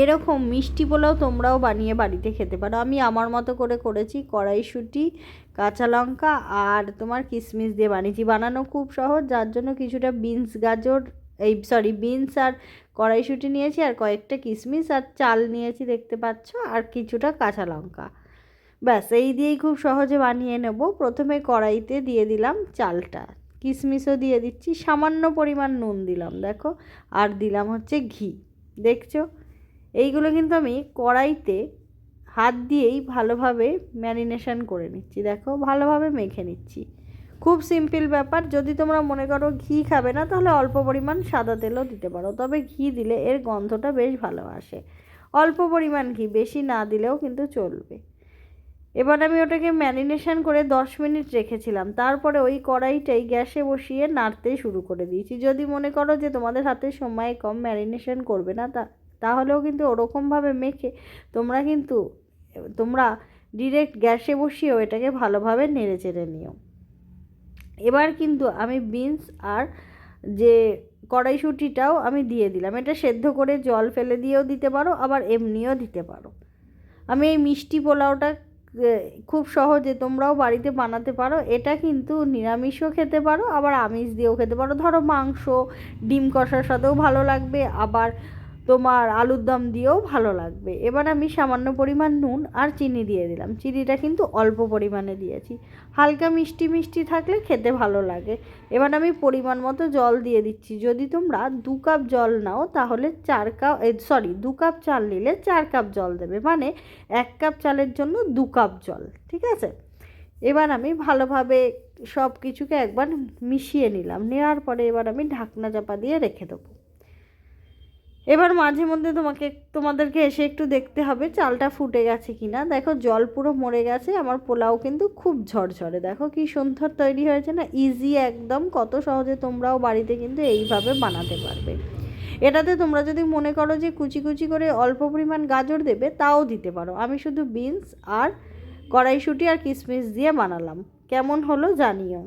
এরকম মিষ্টি পোলাও তোমরাও বানিয়ে বাড়িতে খেতে পারো। আমি আমার মতো করে করেছি, কড়াইশুঁটি, কাঁচা লঙ্কা আর তোমার কিশমিশ দিয়ে বানিয়েছি। বানানো খুব সহজ, যার জন্য কিছুটা বিনস আর কড়াইশুঁটি নিয়েছি, আর কয়েকটা কিশমিশ আর চাল নিয়েছি দেখতে পাচ্ছ, আর কিছুটা কাঁচা লঙ্কা। ব্যাস এই দিয়েই খুব সহজে বানিয়ে নেব। প্রথমে কড়াইতে দিয়ে দিলাম চালটা, কিশমিশও দিয়ে দিচ্ছি, সামান্য পরিমাণ নুন দিলাম দেখো, আর দিলাম হচ্ছে ঘি। দেখছো, এইগুলো কিন্তু আমি কড়াইতে হাত দিয়েই ভালোভাবে ম্যারিনেশন করে নিচ্ছি, দেখো ভালোভাবে মেখে নিচ্ছি। খুব সিম্পল ব্যাপার। যদি তোমরা মনে করো ঘি খাবে না, তাহলে অল্প পরিমাণ সাদা তেলও দিতে পারো, তবে ঘি দিলে এর গন্ধটা বেশ ভালো আসে। অল্প পরিমাণ ঘি, বেশি না দিলেও কিন্তু চলবে। এবার আমি ওটাকে ম্যারিনেশন করে 10 মিনিট রেখেছিলাম, তারপরে ওই কড়াইটাই গ্যাসে বসিয়ে নাড়তে শুরু করে দিয়েছি। যদি মনে করো যে তোমাদের হাতে সময় কম, ম্যারিনেশন করবে না, তাহলেও কিন্তু ওরকমভাবে মেখে তোমরা ডিরেক্ট গ্যাসে বসিয়েও এটাকে ভালোভাবে নেড়ে চেড়ে নিও। এবার কিন্তু আমি বিনস আর যে কড়াইশুঁটিটাও আমি দিয়ে দিলাম। এটা সেদ্ধ করে জল ফেলে দিয়েও দিতে পারো, আবার এমনিও দিতে পারো। আমি এই মিষ্টি পোলাওটা খুব সহজে তোমরাও বাড়িতে বানাতে পারো। এটা কিন্তু নিরামিষও খেতে পারো, আবার আমিষ দিয়েও খেতে পারো। ধরো মাংস, ডিম কষার সাথেও ভালো লাগবে, আবার তোমার আলুর দম দিয়েও ভালো লাগবে। এবার আমি সামান্য পরিমাণ নুন আর চিনি দিয়ে দিলাম। চিনিটা কিন্তু অল্প পরিমাণে দিয়েছি, হালকা মিষ্টি মিষ্টি থাকলে খেতে ভালো লাগে। এবার আমি পরিমাণ মতো জল দিয়ে দিচ্ছি। যদি তোমরা 2 কাপ জল নাও, তাহলে 2 কাপ চাল নিলে 4 কাপ জল দেবে, মানে 1 কাপ চালের জন্য 2 কাপ জল, ঠিক আছে? এবার আমি ভালোভাবে সব কিছুকে একবার মিশিয়ে নিলাম। নেওয়ার পরে এবার আমি ঢাকনা চাপা দিয়ে রেখে দেবো। এবার মাঝে মধ্যে তোমাদেরকে এসে একটু দেখতে হবে চালটা ফুটে গেছে কিনা। দেখো জল পুরো মরে গেছে। আমার পোলাও কিন্তু খুব ঝরঝরে, দেখো কি সুন্দর তৈরি হয়েছে না, ইজি একদম। কত সহজে তোমরাও বাড়িতে কিন্তু এইভাবে বানাতে পারবে। এটাতে তোমরা যদি মনে করো যে কুচি কুচি করে অল্প পরিমাণ গাজর দেবে, তাও দিতে পারো। আমি শুধু বিনস আর কড়াইশুঁটি আর কিশমিশ দিয়ে বানালাম। কেমন হলো জানিও।